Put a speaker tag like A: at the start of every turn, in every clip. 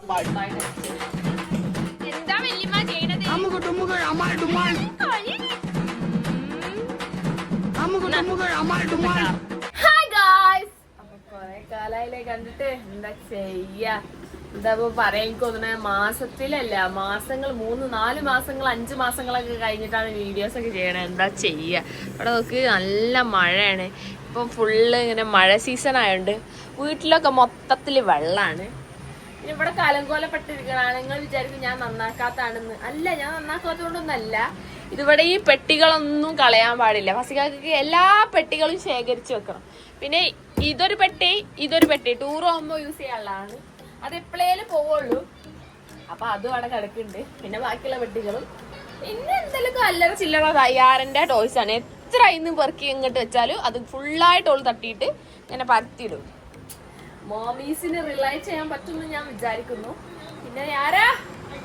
A: എന്താ വല്യമ്മ ചെയ്യണത്? ഹായ് ഗായ്സ്, അപ്പൊ കൊറേ കാലായില്ലേ കണ്ടിട്ട്. എന്താ ചെയ്യാ, എന്താ പറയാൻ എനിക്ക് തോന്നണേ, മാസത്തിലല്ല, മാസങ്ങൾ 3-4 മാസങ്ങൾ 5 മാസങ്ങളൊക്കെ കഴിഞ്ഞിട്ടാണ് വീഡിയോസ് ഒക്കെ ചെയ്യണേ. എന്താ ചെയ്യാ, ഇവിടെ നോക്ക് നല്ല മഴയാണ്. ഇപ്പം ഫുള്ള് ഇങ്ങനെ മഴ സീസൺ ആയോണ്ട് വീട്ടിലൊക്കെ മൊത്തത്തിൽ വെള്ളമാണ്. പിന്നെ ഇവിടെ കലങ്കോലപ്പെട്ടിരിക്കണ നിങ്ങൾ വിചാരിക്കും ഞാൻ നന്നാക്കാത്താണെന്ന്. അല്ല, ഞാൻ നന്നാക്കാത്തതുകൊണ്ടൊന്നല്ല. ഇതിവിടെ ഈ പെട്ടികളൊന്നും കളയാൻ പാടില്ല. ഫസിക്കാക്ക് എല്ലാ പെട്ടികളും ശേഖരിച്ച് വെക്കണം. പിന്നെ ഇതൊരു പെട്ടി ടൂർ പോകുമ്പോൾ യൂസ് ചെയ്യാനുള്ളതാണ്. അത് എപ്പോഴേലും പോവുള്ളൂ. അപ്പൊ അതും അവിടെ കിടക്കുന്നുണ്ട്. പിന്നെ ബാക്കിയുള്ള പെട്ടികളും പിന്നെ എന്തെങ്കിലും അല്ലറ ചില്ലറ തയ്യാറിന്റെ ടോയ്സ് ആണ്. എത്ര ഇന്ന് പെറുക്കി ഇങ്ങോട്ട് വെച്ചാലും അത് ഫുള്ളായിട്ട് ഓൾ തട്ടിയിട്ട് ഇങ്ങനെ പരത്തിയിടും. മോമീസിന് റിലൈ ചെയ്യാൻ പറ്റുമെന്ന് ഞാൻ വിചാരിക്കുന്നു. പിന്നെ ആരാ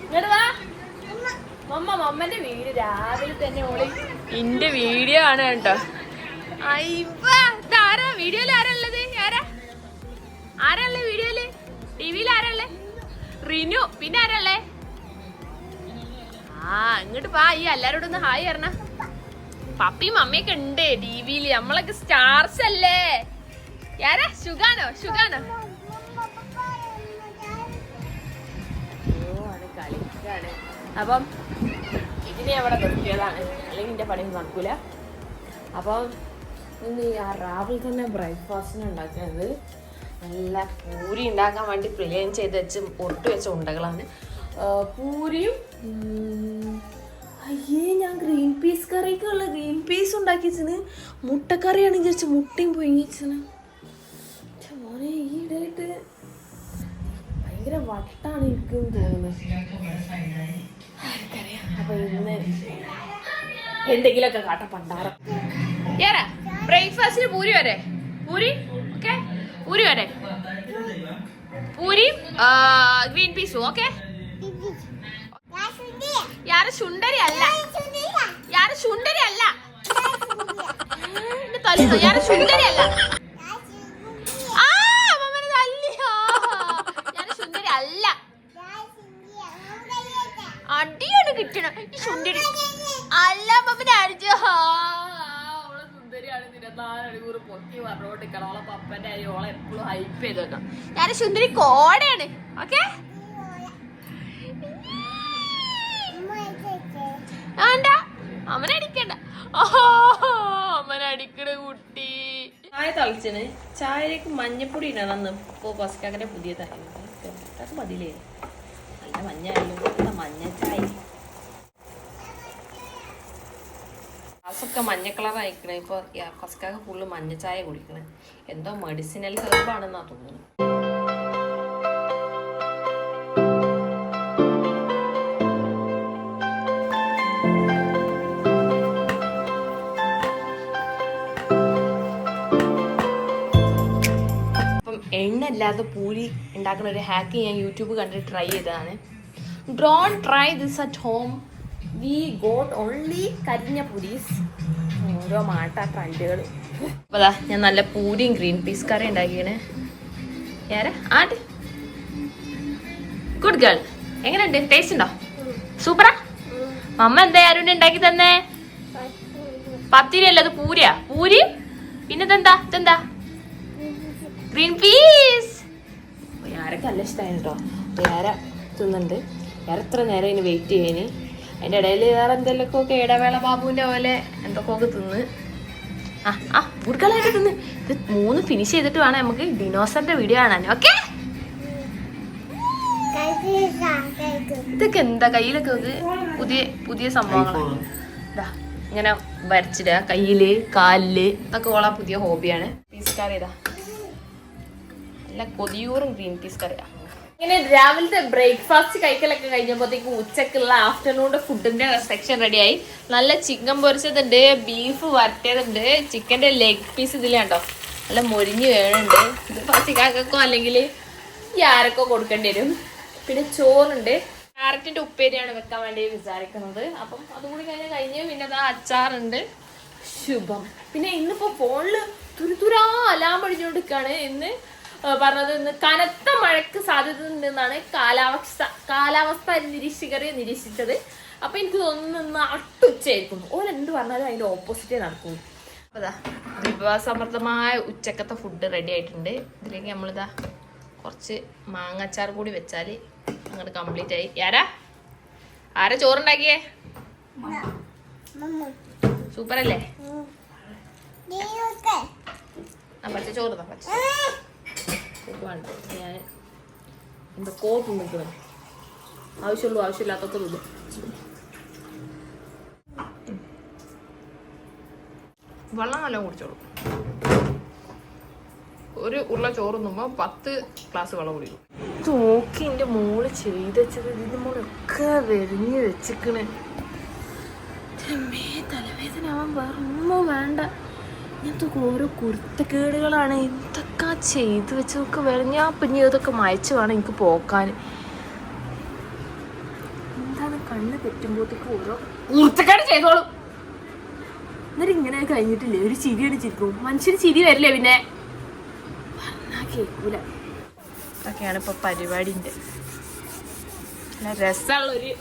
A: ഇങ്ങോട്ട് വാ മമ്മന്റെ വീട് രാവിലെ തന്നെ ഓളി ഇന്റെ വീഡിയോ ആണ് കേട്ടോ. ആരാ വീഡിയോയില് ആരാള്ളത്? ആരാള്ളേ വീഡിയോയില്? ടിവിയിൽ ആരാള്ളേ? റിനു. പിന്നെ ആരാള്ളേ? ഇങ്ങോട്ട് വാ, ഈ എല്ലാരോടും ഒന്ന് ഹായ് പറഞ്ഞ. പപ്പിയും മമ്മിയൊക്കെ ഉണ്ട് ടിവിയില്. നമ്മളൊക്കെ സ്റ്റാർസ് അല്ലേ. ആരാ? ഷുഗാനോ? കളിക്കാണ്. അപ്പം ഇതിനെ അവിടെ നിർത്തിയതാണ്, അല്ലെങ്കിൽ എന്റെ പണിയൊന്നും നടക്കൂല. അപ്പം ഇന്ന് രാവിലെ തന്നെ ബ്രേക്ക്ഫാസ്റ്റിന് ഉണ്ടാക്കുന്നത് നല്ല പൂരി ഉണ്ടാക്കാൻ വേണ്ടി പ്രിയം ചെയ്ത് വെച്ച് പൊട്ട് വെച്ച ഉണ്ടകളാണ്. പൂരിയും ഞാൻ ഗ്രീൻ പീസ് കറിക്കുള്ള ഗ്രീൻ പീസ് ഉണ്ടാക്കിച്ചിന്. മുട്ടക്കറിയാണ് വിചാരിച്ചു മുട്ടയും പൊങ്ങിച്ചിന്. മോനെ ഈയിടെയായിട്ട് ഭയങ്കര വട്ടാണ് എനിക്ക് തോന്നുന്നത്. ആർക്കറിയാം. അപ്പൊ ഇന്ന് എന്തെങ്കിലുമൊക്കെ കാട്ട പണ്ടാറം. ബ്രേക്ക്ഫാസ്റ്റിന് പൂരി വരെ പൂരിയും ഗ്രീൻ പീസും. ഓക്കെ, ശുണ്ടരി അല്ല അടിയാണ് കിട്ടണം. ഈ സുന്ദരി അല്ല പപ്പനെ അടിച്ചു. ഓളെ സുന്ദരിയാണ്. 24 മണിക്കൂർ പൊക്കി പറഞ്ഞോണ്ടിരിക്കണം. ഓളെ പപ്പന്റെ അരി ഓളെ എപ്പോഴും ഹൈപ്പ് ചെയ്ത് വെക്കണം. ഞാൻ സുന്ദരി കോടയാണ്. ഓക്കെ, വേണ്ട അമ്മനടിക്കണ്ട. അമ്മനടിക്കണ കുട്ടി. ചായ തളിച്ചന്. ചായയിലേക്ക് മഞ്ഞപ്പൊടി ഇടണം. ഇപ്പൊ പസ്കാക്കന്റെ പുതിയ അത് മതിലേ. നല്ല മഞ്ഞായാലും മഞ്ഞ ചായ. ഗ്ലാസൊക്കെ മഞ്ഞ കളർ അയക്കണേ. ഇപ്പൊ പസ്കാക്ക ഫുള്ള് മഞ്ഞ ചായ കുടിക്കണേ. എന്തോ മെഡിസിനൽ ഹെർബാണെന്നാ തോന്നുന്നു. എണ്ണ ഇല്ലാതെ പൂരി ഉണ്ടാക്കുന്ന ഒരു ഹാക്ക് ഞാൻ യൂട്യൂബ് കണ്ടിട്ട് ട്രൈ ചെയ്തതാണ്. Don't try this at home. We got only കരിഞ്ഞ പൂരീസ്. ഓരോ മാട്ട ട്രെൻഡുകൾ. അപ്പോൾ ഞാൻ നല്ല പൂരിയും ഗ്രീൻ പീസ് കറി ഉണ്ടാക്കിയാണ്. Good girl. എങ്ങനെയുണ്ട്? ടേസ്റ്റ് ഉണ്ടോ? സൂപ്പറാ. മമ്മ എന്താ ആരും ഉണ്ടാക്കി തന്നേ? പത്തിരി അല്ല, അത് പൂരിയാ. പൂരി പിന്നെ ഇതെന്താ ഗ്രീൻ പീസ്. ഞാരൊക്കെ നല്ല ഇഷ്ടമായി കേട്ടോ. ഞാര തിന്നുന്നുണ്ട്. എത്ര നേരം ഇതിന് വെയിറ്റ് ചെയ്യാന്. അതിൻ്റെ ഇടയിൽ വേറെ എന്തെങ്കിലുമൊക്കെ ഇടവേള ബാബുവിൻ്റെ പോലെ എന്തൊക്കെ തിന്ന് ഗുഡ്കളായിട്ട് തിന്ന്. ഇത് 3 ഫിനിഷ് ചെയ്തിട്ട് വേണം നമുക്ക് ഡിനോസറിന്റെ വീഡിയോ കാണാൻ. ഓക്കെ, ഇതൊക്കെ എന്താ കയ്യിലൊക്കെ പുതിയ സംഭവങ്ങളാണ്. ഇങ്ങനെ വരച്ചിടുക കയ്യില് കാലില്. ഇതൊക്കെ ഓളാ പുതിയ ഹോബിയാണ്. പീസ് കറി ഇതാ നല്ല കൊതിയൂറും ഗ്രീൻ പീസ് കറിയാ. ഇങ്ങനെ രാവിലത്തെ ബ്രേക്ക്ഫാസ്റ്റ് കഴിക്കലൊക്കെ കഴിഞ്ഞപ്പോഴത്തേക്കും ഉച്ചക്കുള്ള ആഫ്റ്റർനൂണിന്റെ ഫുഡിന്റെ സെക്ഷൻ റെഡിയായി. നല്ല ചിക്കൻ പൊരിച്ചതുണ്ട്, ബീഫ് വരട്ടിയതുണ്ട്, ചിക്കന്റെ ലെഗ് പീസ് ഇതിലുണ്ടോ നല്ല മൊരിഞ്ഞ് വേണുണ്ട്. ഇത് പച്ചിക്കാക്കോ അല്ലെങ്കിൽ ഈ ആരൊക്കെ കൊടുക്കേണ്ടി വരും. പിന്നെ ചോറുണ്ട്. ക്യാരറ്റിന്റെ ഉപ്പേരിയാണ് വെക്കാൻ വേണ്ടി വിചാരിക്കുന്നത്. അപ്പം അതും കൂടി കഴിഞ്ഞ് പിന്നെ അതാ അച്ചാറുണ്ട്. ശുഭം. പിന്നെ ഇന്നിപ്പോ ഫോണില് തുരുതുരാ അലാം അടിഞ്ഞോണ്ടിരിക്കാണ്. ഇന്ന് പറഞ്ഞത് ഇന്ന് കനത്ത മഴയ്ക്ക് സാധ്യത ഉണ്ടെന്നാണ് കാലാവസ്ഥ നിരീക്ഷിച്ചത്. അപ്പൊ എനിക്ക് തോന്നുന്നു അട്ടുച്ചയായിരിക്കും. ഓരെന്ത് പറഞ്ഞാലും അതിന്റെ ഓപ്പോസിറ്റേ നടക്കുള്ളൂ. അതാ വിഭവസമൃദ്ധമായ ഉച്ചക്കത്തെ ഫുഡ് റെഡി ആയിട്ടുണ്ട്. ഇതിലേക്ക് നമ്മളിതാ കുറച്ച് മാങ്ങാച്ചാർ കൂടി വെച്ചാൽ അങ്ങോട്ട് കംപ്ലീറ്റ് ആയി. ആരാ ചോറുണ്ടാക്കിയേ? സൂപ്പറല്ലേ? പച്ച ചോറ് പച്ച വേണ്ട, ഞാൻ എന്താ കോപ്പ് നിൽക്കണം. ആവശ്യമില്ലാത്തൊക്കെ തിന്നും. വെള്ളം നല്ല കുടിച്ചോളൂ. ഒരു ഉരുള ചോറ് തിന്നുമ്പോൾ 10 ഗ്ലാസ് വെള്ളം കുടിക്കും. നോക്കി എൻ്റെ മോള് ചെയ്ത് വെച്ചത് ഇതിൻ്റെ മോളൊക്കെ വെരിഞ്ഞ് വെച്ചിക്കണ്. തലവേദന ആവാൻ വേറൊന്നും വേണ്ട. ഇങ്ങനത്തെ ഓരോ കുരുത്തക്കേടുകളാണ്. എന്തൊക്കെ ചെയ്ത് വെച്ചതൊക്കെ വെറിഞ്ഞാ പിന്നെ ഇതൊക്കെ മയച്ച് വേണം എനിക്ക് പോക്കാൻ. എന്താണ് കണ്ണ് തെറ്റുമ്പോഴത്തേക്ക് ഓരോ കുരുത്തക്കേട് ചെയ്തോളും. എന്നിട്ട് ഇങ്ങനെ കഴിഞ്ഞിട്ടില്ലേ ഒരു ചിരി അടിച്ചിരിക്കും. മനുഷ്യന് ചിരി വരില്ലേ പിന്നെ? പറഞ്ഞാ കേൾക്കൂല. ഇതൊക്കെയാണ് ഇപ്പൊ പരിപാടിന്റെ. നല്ല രസമുള്ളൊരു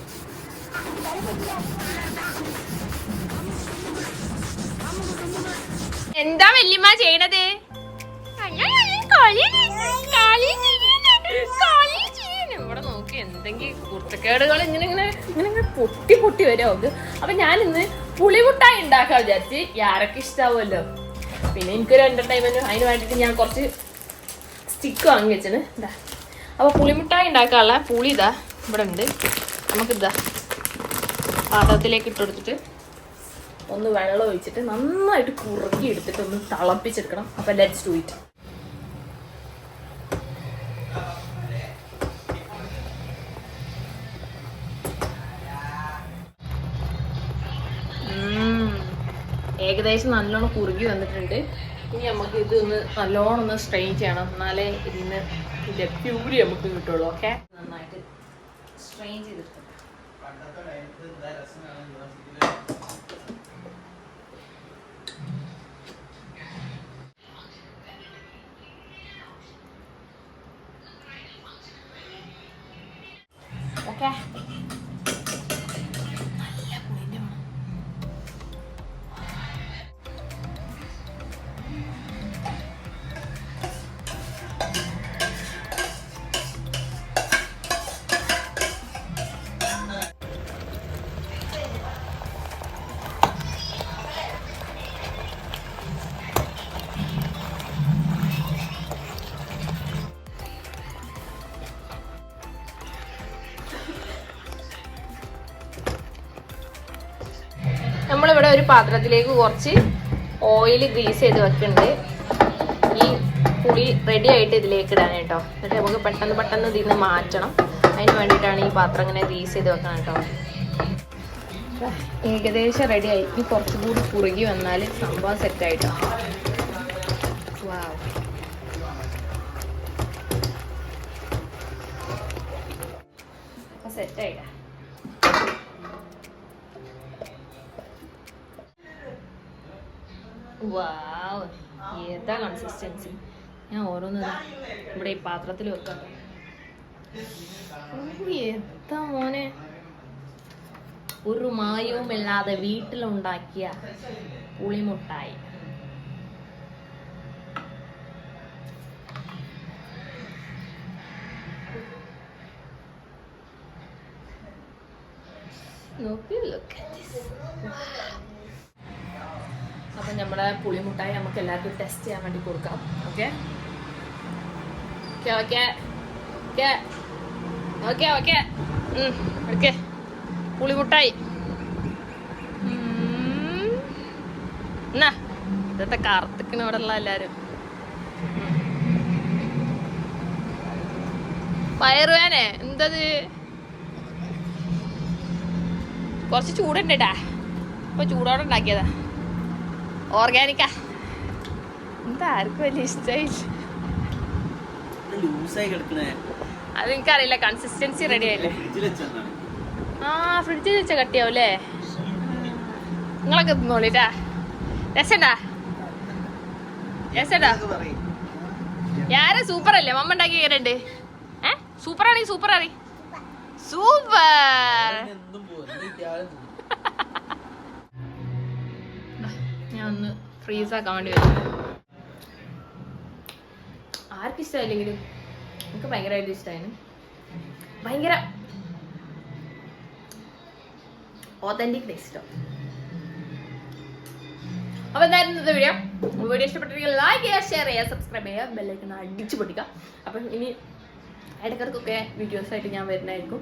A: എന്താ വല്യമ്മ ചെയ്യണത്? ഇവിടെ നോക്കി എന്തെങ്കിലും കുരുത്തക്കേടുകൾ ഇങ്ങനെ പൊട്ടി വരും അത്. അപ്പൊ ഞാൻ ഇന്ന് പുളിമുട്ടായി ഉണ്ടാക്കാൻ വിചാരിച്ച്. ആരൊക്കെ ഇഷ്ടാവുമല്ലോ. പിന്നെ എനിക്കൊരു എന്റർടൈൻമെന്റ് അതിന് വേണ്ടിട്ട് ഞാൻ കുറച്ച് സ്റ്റിക്ക് വാങ്ങി വെച്ചത്. ഇതാ അപ്പൊ പുളിമുട്ടായി ഉണ്ടാക്കാനുള്ള പുളി ഇതാ ഇവിടെ ഉണ്ട്. നമുക്കിതാ പാത്രത്തിലേക്ക് ഇട്ടെടുത്തിട്ട് ഒന്ന് വെള്ളം ഒഴിച്ചിട്ട് നന്നായിട്ട് കുറുക്കി എടുത്തിട്ട് ഒന്ന് തിളപ്പിച്ചെടുക്കണം. അപ്പൊ ലെറ്റ്സ് ഡു ഇറ്റ്. ഏകദേശം നല്ലോണം കുറുകി വന്നിട്ടുണ്ട്. ഇനി നമുക്ക് ഇത് നല്ലോണം ഒന്ന് സ്ട്രെയിൻ ചെയ്യണം. എന്നാലേ ഇതിന് ഇതിന്റെ പ്യൂരി നമുക്ക് കിട്ടുള്ളൂ. ഓക്കെ, നന്നായിട്ട് സ്ട്രെയിൻ ചെയ്തെടുക്കണം. ഓക്കെ, നമ്മളിവിടെ ഒരു പാത്രത്തിലേക്ക് കുറച്ച് ഓയിൽ ഗ്രീസ് ചെയ്ത് വെക്കുന്നുണ്ട്. ഈ പുളി റെഡി ആയിട്ട് ഇതിലേക്ക് ഇടാൻ കേട്ടോ. എന്നിട്ട് നമുക്ക് പെട്ടെന്ന് ഇതിൽ നിന്ന് മാറ്റണം. അതിന് വേണ്ടിയിട്ടാണ് ഈ പാത്രം ഇങ്ങനെ ഗ്രീസ് ചെയ്ത് വെക്കണം കേട്ടോ. ഏകദേശം റെഡി ആയി. ഇനി കുറച്ചുകൂടി കുറുകി വന്നാൽ സംഭവം സെറ്റായിട്ടോ. വാവ്, സെറ്റായിട്ടാ. വാവ്, ഏതാ കൺസിസ്റ്റൻസി. ഞാൻ ഓരോന്ന് ഇവിടെ ഈ പാത്രത്തിൽ വെക്കാം. ഏതാ മോനെ, ഒരു മായവുമില്ലാതെ വീട്ടിലുണ്ടാക്കിയ പുളിമുട്ടായി. അപ്പം നമ്മുടെ പുളിമുട്ടായി നമുക്ക് എല്ലാവർക്കും ടെസ്റ്റ് ചെയ്യാൻ വേണ്ടി കൊടുക്കാം. Okay okay okay okay okay okay പുളിമുട്ടായി. എന്നാ ഇന്നത്തെ കറുത്തിക്കണ ഇവിടെ ഉള്ള എല്ലാരും പയറുവേനെ എന്തത് കുറച്ച് ചൂടുണ്ടാ. ഇപ്പൊ ചൂടോടെ ഉണ്ടാക്കിയതാ. ഓർഗാനിക്കാ. എന്താ ആർക്കും വലിയ ഇഷ്ടമായില്ല. അതെനിക്കറിയില്ല. കൺസിസ്റ്റൻസി റെഡി ആയില്ലേ? ആ, ഫ്രിഡ്ജിൽ വെച്ച കട്ടിയാവും അല്ലേ? നിങ്ങളൊക്കെ തിന്നോളിട്ടാ. രസണ്ടാ? രസണ്ടാ? യാരെ സൂപ്പർ അല്ലേ മമ്മ ഉണ്ടാക്കി കയറണ്ട് സൂപ്പർ ആണി സൂപ്പർ ആണി സൂപ്പർ. ഞാൻ ഒന്ന് ഫ്രീസ് ആക്കാൻ വേണ്ടി വരും. ആർക്കും ഇഷ്ടമല്ലെങ്കിലും എനിക്ക് ഭയങ്കരമായിട്ട് ഇഷ്ടമായിരുന്നു. ഭയങ്കര ഓതന്റിക് ടേസ്റ്റോ. അപ്പൊ എന്തായിരുന്നു വീഡിയോ? വീഡിയോ ഇഷ്ടപ്പെട്ടിരിക്കുക ലൈക്ക് ചെയ്യുക, ഷെയർ ചെയ്യുക, സബ്സ്ക്രൈബ് ചെയ്യുക, ബെല്ലൈക്കൺ അടിച്ചു പൊട്ടിക്കുക. അപ്പം ഇനി ഇടയ്ക്കിടയ്ക്കൊക്കെ വീഡിയോസായിട്ട് ഞാൻ വരുന്നതായിരിക്കും.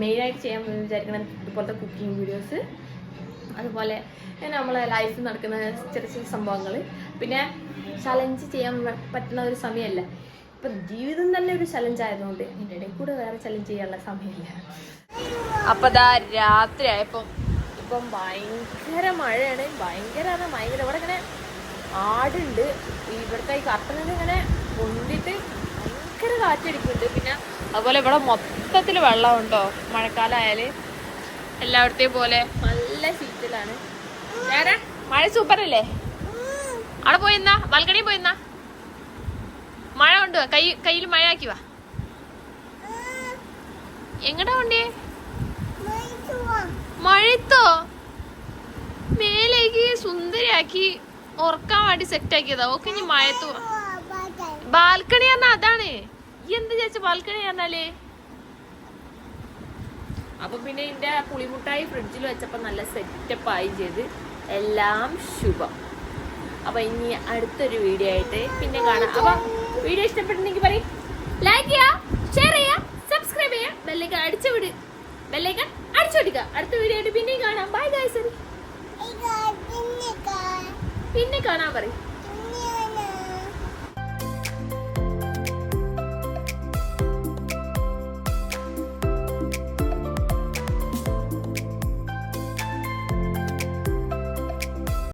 A: മെയിനായിട്ട് ചെയ്യാൻ വിചാരിക്കണം ഇതുപോലത്തെ കുക്കിംഗ് വീഡിയോസ്, അതുപോലെ നമ്മളെ ലൈഫിൽ നടക്കുന്ന ചെറിയ ചെറിയ സംഭവങ്ങൾ, പിന്നെ ചലഞ്ച് ചെയ്യാൻ പറ്റുന്ന ഒരു സമയമല്ല. ഇപ്പം ജീവിതം തന്നെ ഒരു ചലഞ്ച് ആയതുകൊണ്ട് അതിൻ്റെ ഇടയിൽ കൂടെ വേറെ ചലഞ്ച് ചെയ്യാനുള്ള സമയമില്ല. അപ്പം ഇതാ രാത്രി ആയപ്പം ഇപ്പം ഭയങ്കര മഴയാണ്. ഭയങ്കര ഇവിടെ ഇങ്ങനെ ആടുണ്ട്. ഇവിടുത്തെ ഈ കർട്ടനിൽ ഇങ്ങനെ പൊന്തിട്ട് ഭയങ്കര കാറ്റടിക്കുന്നുണ്ട്. പിന്നെ അതുപോലെ ഇവിടെ മൊത്തത്തിൽ വെള്ളമുണ്ടോ മഴക്കാലമായാൽ എല്ലായിടത്തെയും പോലെ നല്ല ശീതലാണ്. വേറെ മഴ സൂപ്പറല്ലേ? അവിടെ പോയിന്നാ ബാൽക്കണിയിൽ പോയിന്നാ മഴ കൊണ്ടുവാ. കയ്യിൽ മഴ ആക്കി വാ. എങ്ങടാ കൊണ്ടേ? മഴത്തോ മേലേക്ക് സുന്ദരിയാക്കി ഉറക്കാൻ വേണ്ടി സെറ്റ് ആക്കിയതാ. ഓക്കെ ഇനി മഴത്തു ബാൽക്കണി പറഞ്ഞാ അതാണ്. ഈ എന്ത് ചേച്ചി ബാൽക്കണി പറഞ്ഞാലേ? അപ്പൊ പിന്നെ എന്റെ പുളിമുട്ടായി ഫ്രിഡ്ജിൽ വെച്ചപ്പോ നല്ല സെറ്റപ്പ് ആയി ചെയ്ത്. എല്ലാം ശുഭം. അപ്പൊ ഇനി അടുത്തൊരു വീഡിയോ ആയിട്ട് പിന്നെ കാണാം. അപ്പൊ വീഡിയോ ഇഷ്ടപ്പെട്ടിട്ടുണ്ടെങ്കിൽ പറയും ലൈക്ക് ചെയ്യുക, ഷെയർ ചെയ്യുക, സബ്സ്ക്രൈബ് ചെയ്യുക, ബെല്ലൈക്കൺ അടിച്ചു വിടുക. അടുത്ത വീഡിയോ ആയിട്ട് പിന്നെയും കാണാം. Bye guys. പിന്നെ കാണാൻ പറയും.